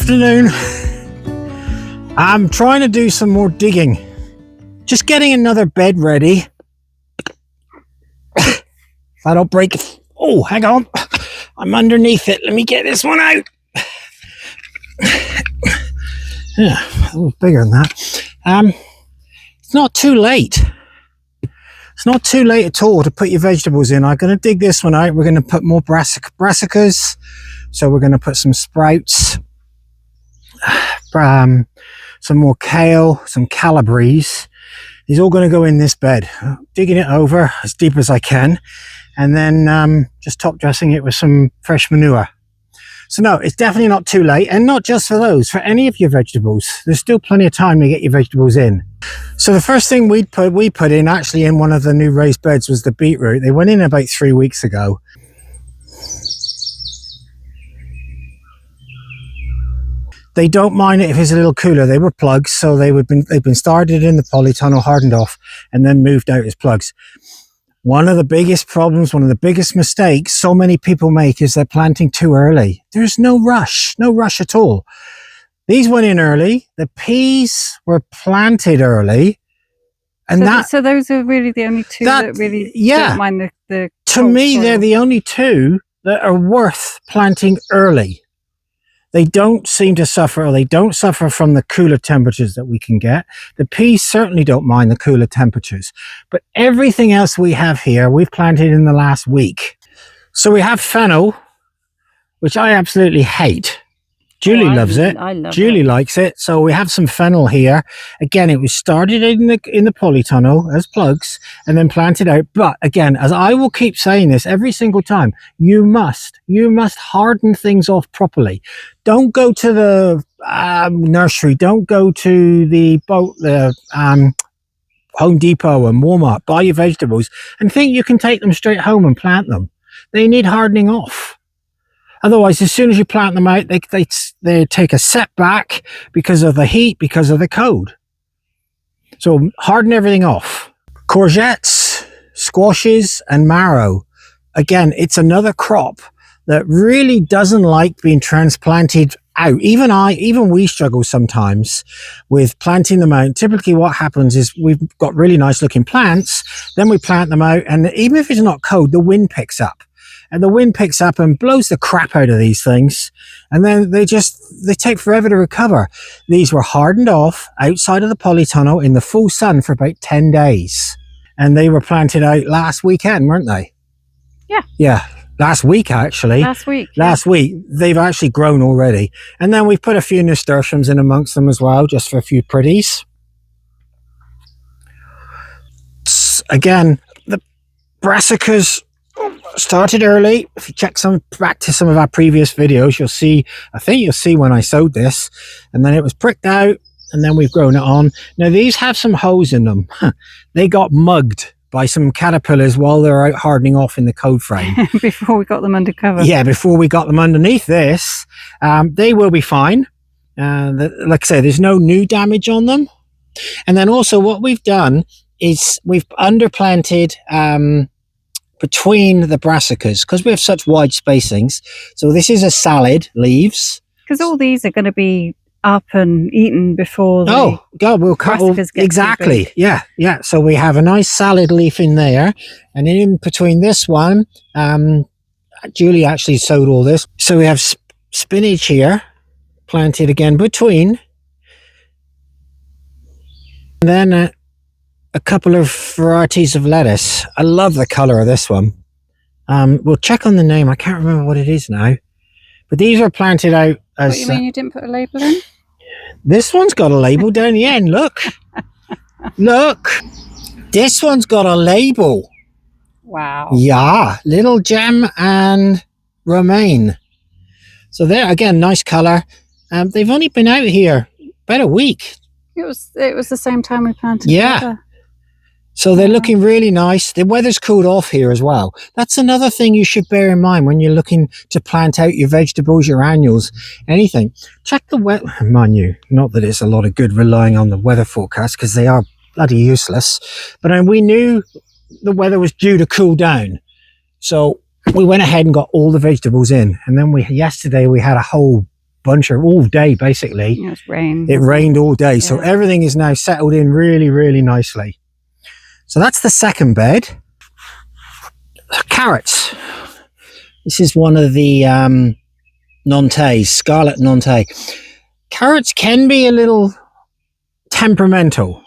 afternoon. I'm trying to do some more digging. Just getting another bed ready. If I don't break it. Oh, hang on. I'm underneath it. Let me get this one out. Yeah, a little bigger than that. It's not too late. It's not too late at all to put your vegetables in. I'm going to dig this one out. We're going to put more brassicas. So we're going to put some sprouts, some more kale, some calabres. These all going to go in this bed. Digging it over as deep as I can, and then just top dressing it with some fresh manure. So no, it's definitely not too late, and not just for those, for any of your vegetables. There's still plenty of time to get your vegetables in. So the first thing we put in actually in one of the new raised beds was the beetroot. They went in about 3 weeks ago. They don't mind it if it's a little cooler. They were plugs, so they've been started in the polytunnel, hardened off, and then moved out as plugs. One of the biggest problems, one of the biggest mistakes so many people make is they're planting too early. There's no rush at all. These went in early. The peas were planted early. And so those are really the only two that really don't mind the to me, they're the only two that are worth planting early. They don't seem to suffer, or they don't suffer from the cooler temperatures that we can get. The peas certainly don't mind the cooler temperatures. But everything else we have here, we've planted in the last week. So we have fennel, which I absolutely hate. Julie loves it. I love Julie likes it. So we have some fennel here. Again, it was started in the polytunnel as plugs and then planted out. But again, as I will keep saying this every single time, you must harden things off properly. Don't go to the nursery. Don't go to the Home Depot and Walmart. Buy your vegetables and think you can take them straight home and plant them. They need hardening off. Otherwise, as soon as you plant them out, they take a setback because of the heat, because of the cold. So harden everything off. Courgettes, squashes, and marrow. Again, it's another crop that really doesn't like being transplanted out. Even we struggle sometimes with planting them out. Typically what happens is we've got really nice looking plants, then we plant them out, and even if it's not cold, the wind picks up. And the wind picks up and blows the crap out of these things. And then they take forever to recover. These were hardened off outside of the polytunnel in the full sun for about 10 days. And they were planted out last weekend, weren't they? Yeah. Yeah. Last week, actually. Last week. Last week. They've actually grown already. And then we've put a few nasturtiums in amongst them as well, just for a few pretties. Again, the brassicas started early. If you check back to some of our previous videos, you'll see, I think you'll see when I sowed this, and then it was pricked out, and then we've grown it on. Now these have some holes in them. They got mugged by some caterpillars while they're out hardening off in the cold frame. Before we got them under cover. Yeah, before we got them underneath this. They will be fine. Like I say, there's no new damage on them. And then also what we've done is we've underplanted between the brassicas, because we have such wide spacings. So this is a salad, leaves. Because all these are going to be up and eaten before we'll brassicas get exactly. Yeah. So we have a nice salad leaf in there, and in between this one, Julie actually sowed all this. So we have spinach here, planted again between, and then a couple of varieties of lettuce. I love the color of this one. We'll check on the name. I can't remember what it is now. But these are planted out as... What, you mean you didn't put a label in? This one's got a label down the end. Look. Look. This one's got a label. Wow. Yeah. Little Gem and Romaine. So there, again, nice color. They've only been out here about a week. It was the same time we planted. Yeah. Together. So they're looking really nice. The weather's cooled off here as well. That's another thing you should bear in mind when you're looking to plant out your vegetables, your annuals, anything. Check the weather. Mind you, not that it's a lot of good relying on the weather forecast, because they are bloody useless. But we knew the weather was due to cool down. So we went ahead and got all the vegetables in. And then yesterday we had a whole bunch of all day, basically. Yeah, it's rain. It rained all day. So Yeah. everything is now settled in really, really nicely. So that's the second bed. Carrots. This is one of the Nantes, Scarlet Nantes. Carrots can be a little temperamental.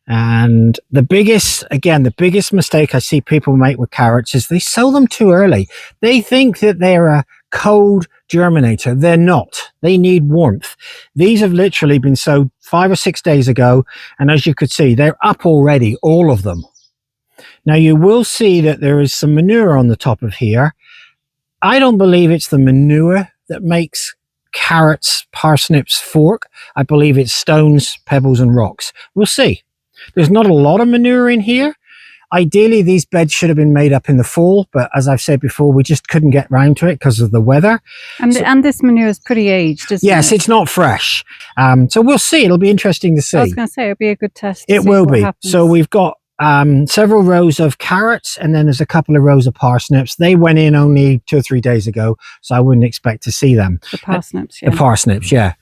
And the biggest mistake I see people make with carrots is they sow them too early. They think that they're a cold germinator. They're not. They need warmth. These have literally been sowed 5 or 6 days ago. And as you could see, they're up already, all of them. Now you will see that there is some manure on the top of here. I don't believe it's the manure that makes carrots, parsnips fork. I believe it's stones, pebbles and rocks. We'll see. There's not a lot of manure in here. Ideally, these beds should have been made up in the fall, but as I've said before, we just couldn't get round to it because of the weather. And this manure is pretty aged, isn't it? Yes, it's not fresh. So we'll see. It'll be interesting to see. I was going to say, it'll be a good test. It will be. So we've got several rows of carrots, and then there's a couple of rows of parsnips. They went in only 2 or 3 days ago, so I wouldn't expect to see them. The parsnips, yeah. The parsnips, yeah.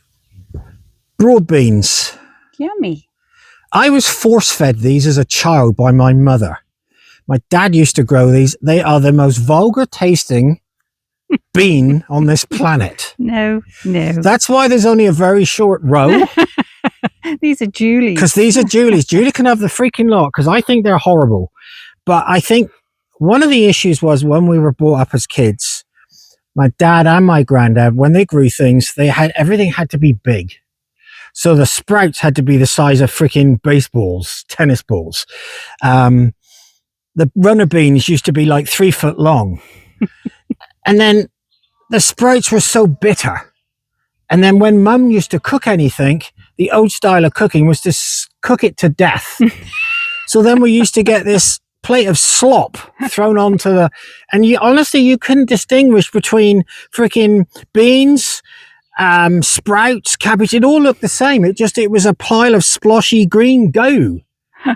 Broad beans. Yummy. I was force-fed these as a child by my mother. My dad used to grow these. They are the most vulgar-tasting bean on this planet. No. That's why there's only a very short row. These are Julie's. Because these are Julie's. Julie can have the freaking lot because I think they're horrible. But I think one of the issues was when we were brought up as kids, my dad and my granddad, when they grew things, everything had to be big. So the sprouts had to be the size of freaking baseballs, tennis balls. The runner beans used to be like 3 foot long. And then the sprouts were so bitter. And then when mum used to cook anything, the old style of cooking was to cook it to death. So then we used to get this plate of slop thrown onto and honestly, you couldn't distinguish between freaking beans, sprouts, cabbage. It all looked the same. It was a pile of sploshy green goo.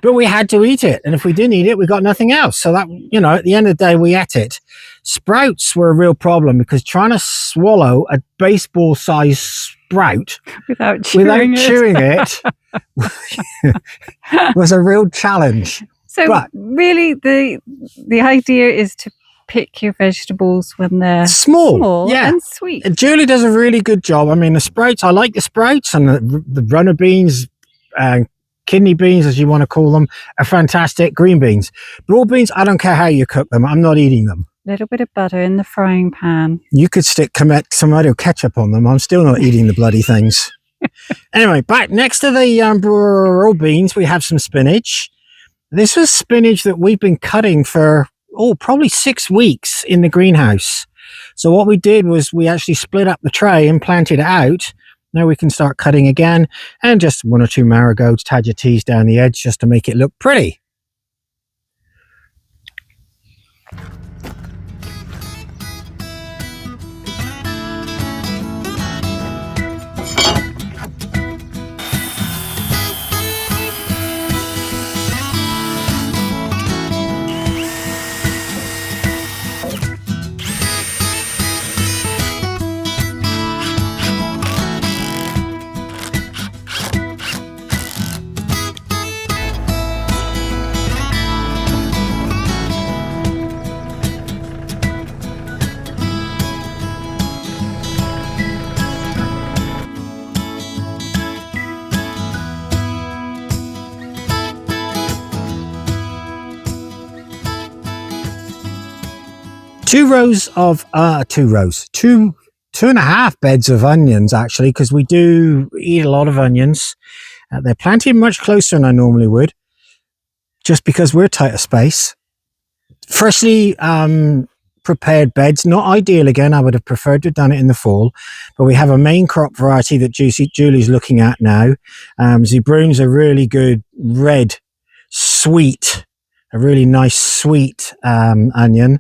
But we had to eat it. And if we didn't eat it, we got nothing else. So that, at the end of the day, we ate it. Sprouts were a real problem because trying to swallow a baseball sized sprout without chewing it was a real challenge. So really the idea is to pick your vegetables when they're small and sweet. And Julie does a really good job. I mean, the sprouts, I like the sprouts, and the runner beans, kidney beans, as you want to call them, are fantastic. Green beans. Broad beans, I don't care how you cook them. I'm not eating them. A little bit of butter in the frying pan. You could stick tomato ketchup on them. I'm still not eating the bloody things. Anyway, back next to the broad beans, we have some spinach. This was spinach that we've been cutting for, probably 6 weeks in the greenhouse. So what we did was we actually split up the tray and planted it out. Now we can start cutting again, and just 1 or 2 marigolds, tagetes down the edge just to make it look pretty. Two and a half beds of onions, actually, because we do eat a lot of onions. They're planted much closer than I normally would, just because we're tight of space. Freshly prepared beds, not ideal again. I would have preferred to have done it in the fall, but we have a main crop variety that Julie's looking at now. Zebrun's a really good red, sweet, a really nice sweet onion.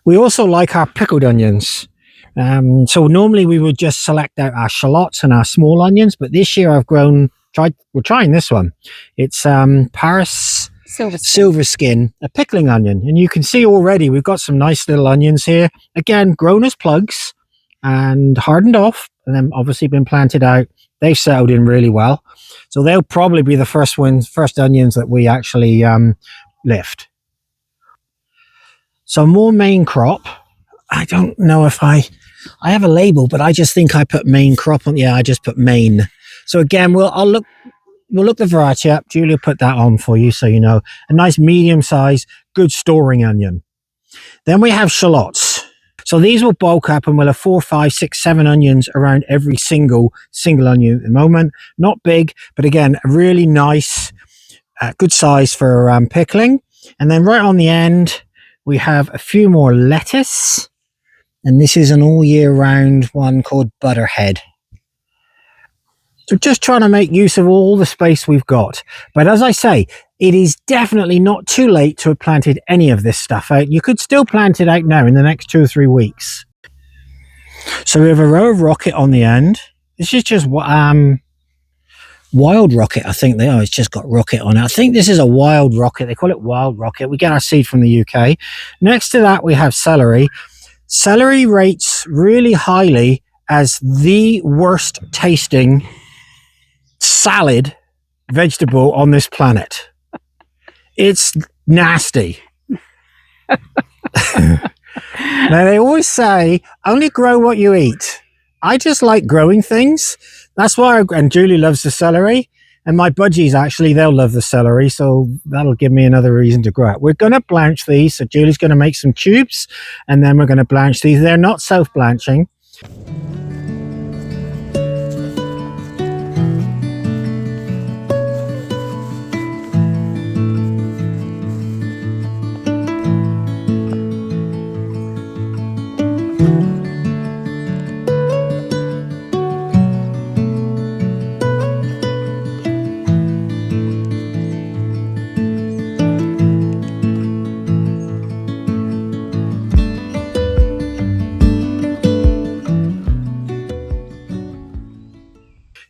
We also like our pickled onions. So normally we would just select out our shallots and our small onions, but this year we're trying this one. It's Paris Silver Skin, a pickling onion. And you can see already we've got some nice little onions here. Again, grown as plugs. and hardened off, and then obviously been planted out. They've settled in really well. So they'll probably be the first onions that we actually lift. So more main crop. I don't know if I have a label, but I just think I put main crop on. Yeah, I just put main. So again, we'll look the variety up. Julia put that on for you, so you know. A nice medium size, good storing onion. Then we have shallots. So these will bulk up and we'll have 4, 5, 6, 7 onions around every single onion at the moment. Not big, but again, a really nice, good size for pickling. And then right on the end, we have a few more lettuce. And this is an all year round one called Butterhead. So just trying to make use of all the space we've got. But as I say, it is definitely not too late to have planted any of this stuff out. You could still plant it out now in the next 2 or 3 weeks. So we have a row of rocket on the end. This is just wild rocket, I think they are. It's just got rocket on it. I think this is a wild rocket. They call it wild rocket. We get our seed from the UK. Next to that, we have celery. Celery rates really highly as the worst tasting salad vegetable on this planet. It's nasty. Now they always say only grow what you eat. I just like growing things. That's why and Julie loves the celery, and my budgies actually, they'll love the celery, so that'll give me another reason to grow it. We're going to blanch these. So Julie's going to make some tubes, and then we're going to blanch these. They're not self-blanching.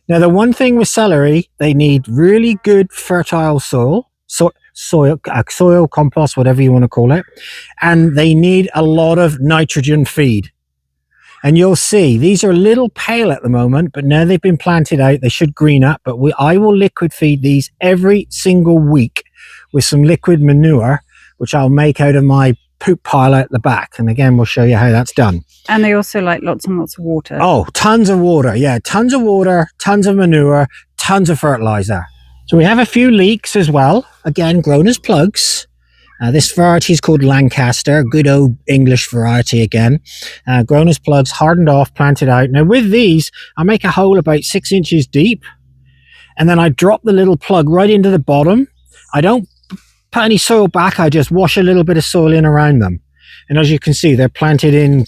Now, the one thing with celery, they need really good fertile soil, soil, compost, whatever you want to call it. And they need a lot of nitrogen feed. And you'll see, these are a little pale at the moment, but now they've been planted out, they should green up. But I will liquid feed these every single week with some liquid manure, which I'll make out of my poop pile out the back. And again, we'll show you how that's done. And they also like lots and lots of water. Oh, tons of water. Yeah, tons of water, tons of manure, tons of fertilizer. So we have a few leeks as well. Again, grown as plugs. This variety is called Lancaster, good old English variety again. Grown as plugs, hardened off, planted out. Now with these, I make a hole about 6 inches deep. And then I drop the little plug right into the bottom. I don't put any soil back. I just wash a little bit of soil in around them. And as you can see, they're planted in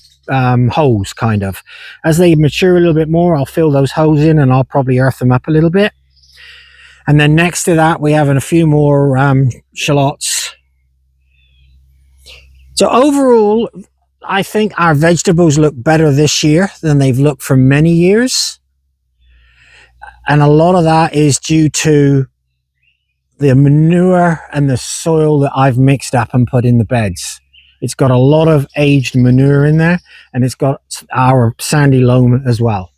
holes kind of. As they mature a little bit more, I'll fill those holes in and I'll probably earth them up a little bit. And then next to that, we have a few more shallots. So overall, I think our vegetables look better this year than they've looked for many years. And a lot of that is due to the manure and the soil that I've mixed up and put in the beds. It's got a lot of aged manure in there, and it's got our sandy loam as well.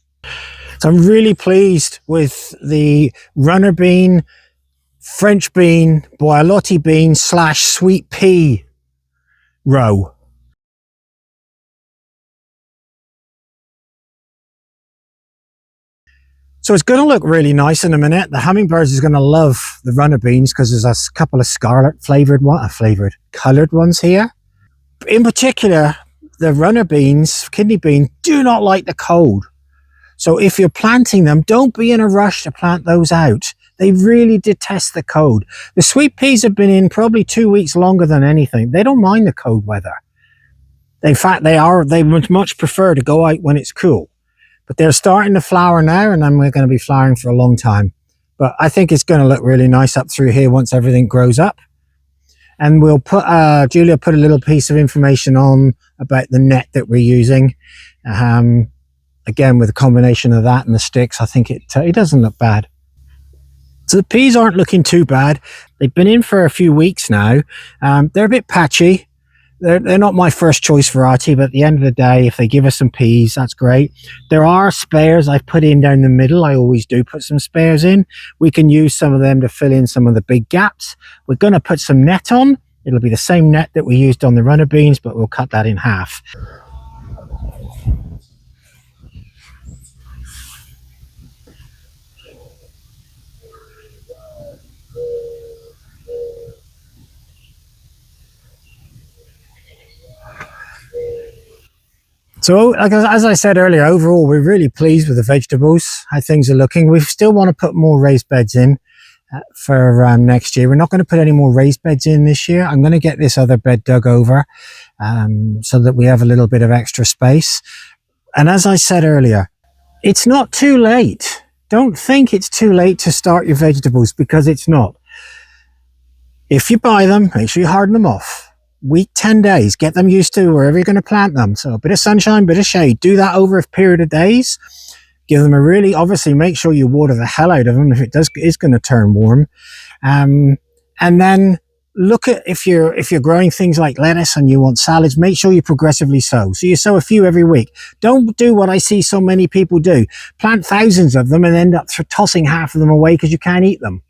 So I'm really pleased with the runner bean, French bean, boyalotti bean / sweet pea row. So it's going to look really nice in a minute. The hummingbirds is going to love the runner beans because there's a couple of scarlet coloured ones here. In particular, the runner beans, kidney beans, do not like the cold. So if you're planting them, don't be in a rush to plant those out. They really detest the cold. The sweet peas have been in probably 2 weeks longer than anything. They don't mind the cold weather. In fact, they much prefer to go out when it's cool. But they're starting to flower now, and then we're going to be flowering for a long time. But I think it's going to look really nice up through here once everything grows up. And we'll put, Julia put a little piece of information on about the net that we're using. Again, with a combination of that and the sticks, I think it doesn't look bad. So the peas aren't looking too bad. They've been in for a few weeks now. They're a bit patchy. they're not my first choice variety, but at the end of the day, if they give us some peas, that's great. There are spares I've put in down the middle. I always do put some spares in. We can use some of them to fill in some of the big gaps. We're going to put some net on. It'll be the same net that we used on the runner beans, but we'll cut that in half. So, as I said earlier, overall, we're really pleased with the vegetables, how things are looking. We still want to put more raised beds in for next year. We're not going to put any more raised beds in this year. I'm going to get this other bed dug over so that we have a little bit of extra space. And as I said earlier, it's not too late. Don't think it's too late to start your vegetables, because it's not. If you buy them, make sure you harden them off. Week, 10 days, get them used to wherever you're going to plant them. So a bit of sunshine, bit of shade. Do that over a period of days. Give them a really, obviously make sure you water the hell out of them if it is going to turn warm. And then look at, if you're growing things like lettuce and you want salads, make sure you progressively sow. So you sow a few every week. Don't do what I see so many people do. Plant thousands of them and end up tossing half of them away because you can't eat them.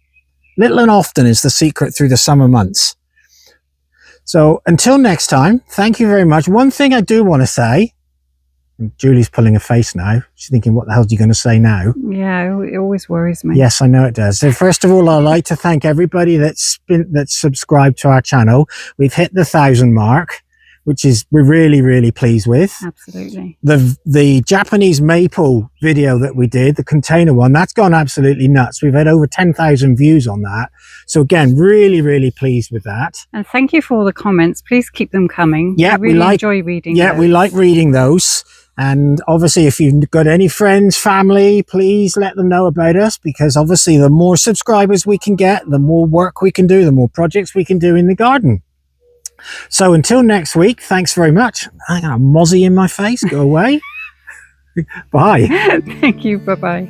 Little and often is the secret through the summer months. So until next time, thank you very much. One thing I do want to say, Julie's pulling a face now. She's thinking, what the hell are you going to say now? Yeah, it always worries me. Yes, I know it does. So first of all, I'd like to thank everybody that's subscribed to our channel. We've hit the 1,000 mark, which is we're really, really pleased with. Absolutely. The Japanese maple video that we did, the container one, that's gone absolutely nuts. We've had over 10,000 views on that. So again, really, really pleased with that. And thank you for all the comments. Please keep them coming. Yeah, we really enjoy reading those. Yeah, we like reading those. And obviously, if you've got any friends, family, please let them know about us, because obviously the more subscribers we can get, the more work we can do, the more projects we can do in the garden. So until next week, thanks very much. I got a mozzie in my face. Go away. Bye. Thank you. Bye-bye.